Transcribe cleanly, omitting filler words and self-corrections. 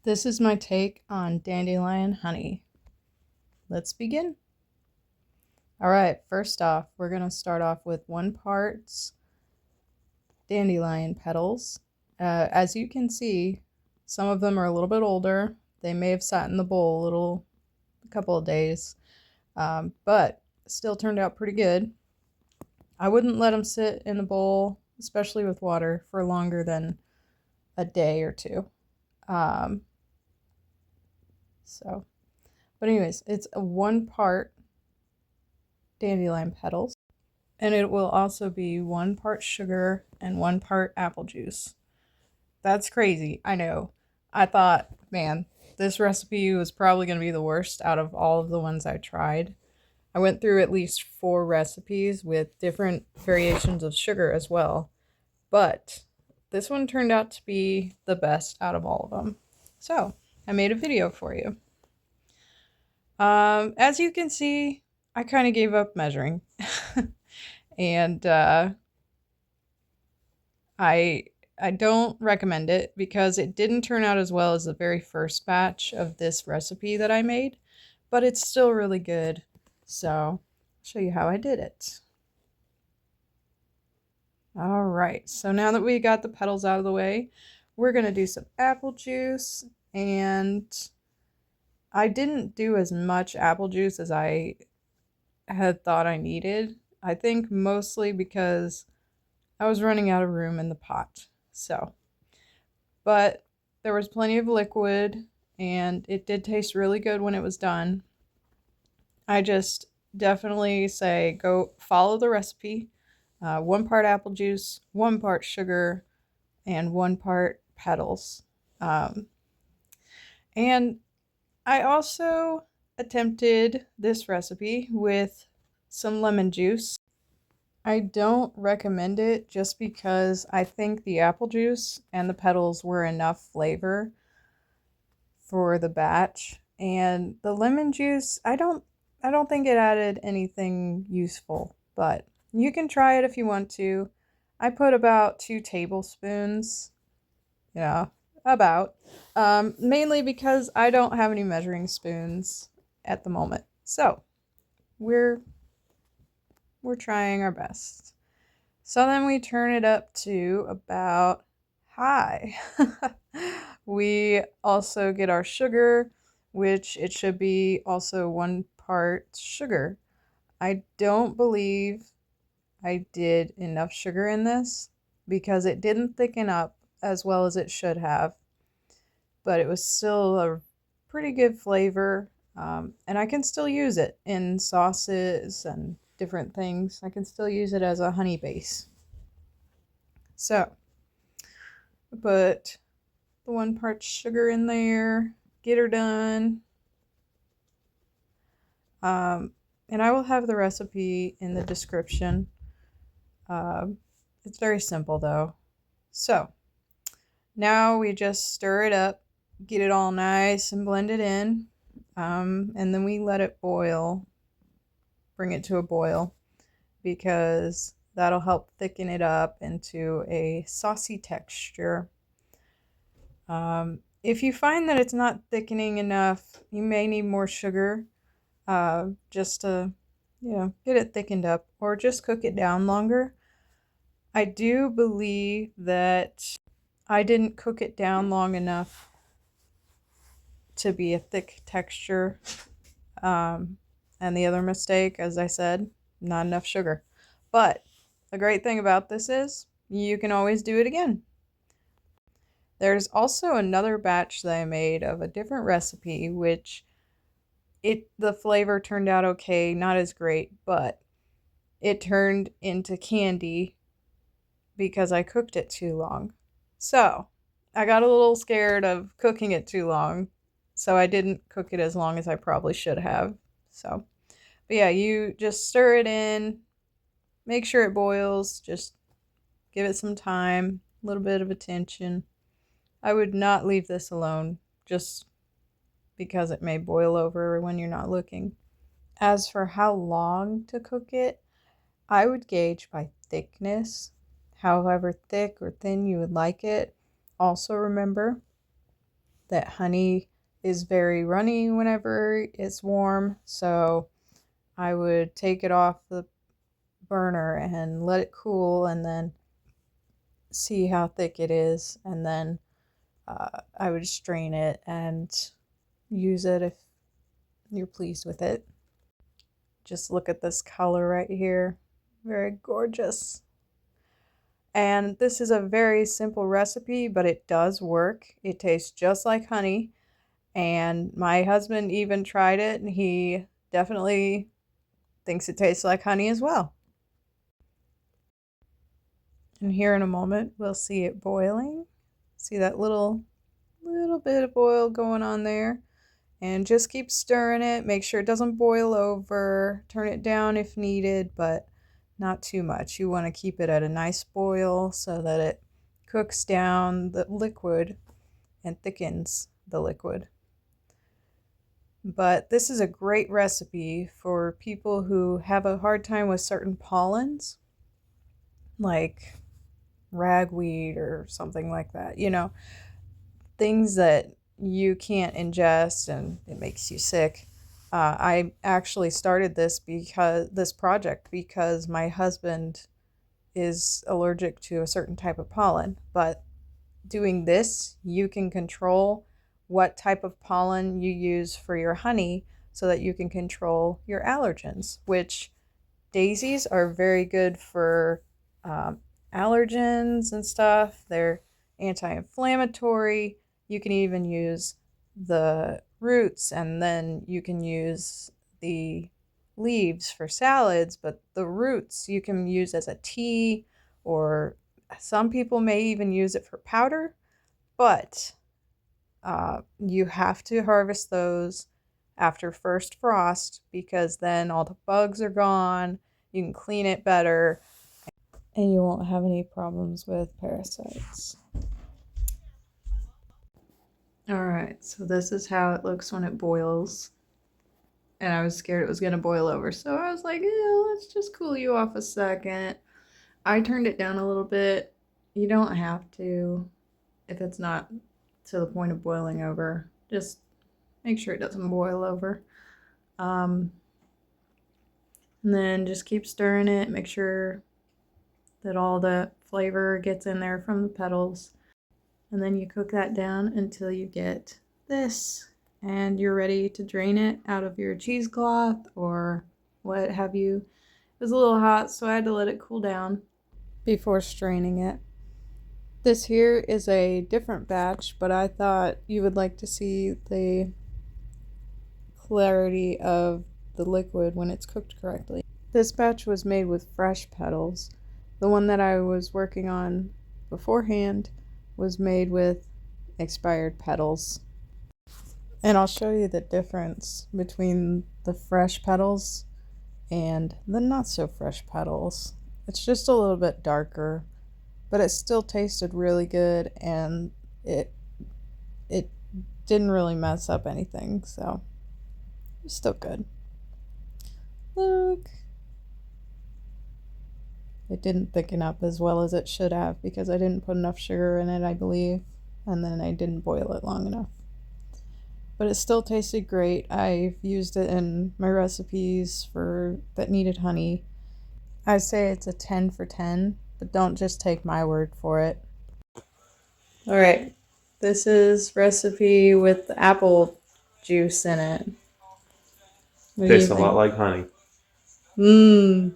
This is my take on dandelion honey. Let's begin. All right, first off, we're going to start off with 1 part dandelion petals. As you can see, some of them are a little bit older. They may have sat in the bowl a couple of days, but still turned out pretty good. I wouldn't let them sit in the bowl, especially with water, for longer than a day or two. Um, so, but anyways, it's a 1 part dandelion petals, and it will also be 1 part sugar and 1 part apple juice. That's crazy, I know. I thought, man, this recipe was probably going to be the worst out of all of the ones I tried. I went through at least 4 recipes with different variations of sugar as well, but this one turned out to be the best out of all of them. So I made a video for you. As you can see, I kind of gave up measuring. And I I don't recommend it because it didn't turn out as well as the very first batch of this recipe that I made, but it's still really good. So, I'll show you how I did it. All right, so now that we got the petals out of the way, we're going to do some apple juice, and I didn't do as much apple juice as I had thought I needed. I think mostly because I was running out of room in the pot. So, but there was plenty of liquid and it did taste really good when it was done. I just definitely say go follow the recipe. 1 part apple juice, 1 part sugar, and 1 part petals. Um, and I also attempted this recipe with some lemon juice. I don't recommend it just because I think the apple juice and the petals were enough flavor for the batch, and the lemon juice, I don't think it added anything useful, but you can try it if you want to. I put about 2 tablespoons, yeah, about. Mainly because I don't have any measuring spoons at the moment. So, we're we're trying our best. So then we turn it up to about high. We also get our sugar, which it should be also 1 part sugar. I don't believe I did enough sugar in this because it didn't thicken up as well as it should have, but it was still a pretty good flavor. And I can still use it in sauces and different things. I can still use it as a honey base. So, put the 1 part sugar in there, get her done. And I will have the recipe in the description. It's very simple though. So, now we just stir it up, get it all nice and blended in. And then we let it boil, bring it to a boil, because that'll help thicken it up into a saucy texture. If you find that it's not thickening enough, you may need more sugar, just to, get it thickened up, or just cook it down longer. I do believe that I didn't cook it down long enough to be a thick texture. And the other mistake, as I said, not enough sugar. But the great thing about this is you can always do it again. There's also another batch that I made of a different recipe, which the flavor turned out okay, not as great, but it turned into candy because I cooked it too long. So, I got a little scared of cooking it too long, so I didn't cook it as long as I probably should have. So, but yeah, you just stir it in, make sure it boils, just give it some time, a little bit of attention. I would not leave this alone just because it may boil over when you're not looking. As for how long to cook it, I would gauge by thickness, however thick or thin you would like it. Also remember, that honey is very runny whenever it's warm, so I would take it off the burner and let it cool and then see how thick it is, and then I would strain it and use it if you're pleased with it. Just look at this color right here. Very gorgeous. And this is a very simple recipe, but it does work. It tastes just like honey. And my husband even tried it, and he definitely thinks it tastes like honey as well. And here in a moment, we'll see it boiling. See that little bit of oil going on there. And just keep stirring it. Make sure it doesn't boil over. Turn it down if needed, but not too much. You want to keep it at a nice boil so that it cooks down the liquid and thickens the liquid. But this is a great recipe for people who have a hard time with certain pollens, like ragweed or something like that. You know, things that you can't ingest and it makes you sick. I actually started this project because my husband is allergic to a certain type of pollen. But doing this, you can control what type of pollen you use for your honey so that you can control your allergens, which daisies are very good for allergens and stuff. They're anti-inflammatory. You can even use the roots, and then you can use the leaves for salads, but the roots you can use as a tea, or some people may even use it for powder, but you have to harvest those after first frost because then all the bugs are gone. You can clean it better and you won't have any problems with parasites. Alright, so this is how it looks when it boils. And I was scared it was going to boil over, so I was like, yeah, let's just cool you off a second. I turned it down a little bit. You don't have to if it's not to the point of boiling over. Just make sure it doesn't boil over. And then just keep stirring it. Make sure that all the flavor gets in there from the petals. And then you cook that down until you get this. And you're ready to drain it out of your cheesecloth or what have you. It was a little hot, so I had to let it cool down before straining it. This here is a different batch, but I thought you would like to see the clarity of the liquid when it's cooked correctly. This batch was made with fresh petals. The one that I was working on beforehand was made with expired petals. And I'll show you the difference between the fresh petals and the not so fresh petals. It's just a little bit darker, but it still tasted really good, and it didn't really mess up anything, so it's still good. Look. It didn't thicken up as well as it should have because I didn't put enough sugar in it, I believe, and then I didn't boil it long enough. But it still tasted great. I've used it in my recipes that needed honey. I say it's a 10 for 10, but don't just take my word for it. Alright, this is recipe with apple juice in it. Tastes a lot like honey. Mmm.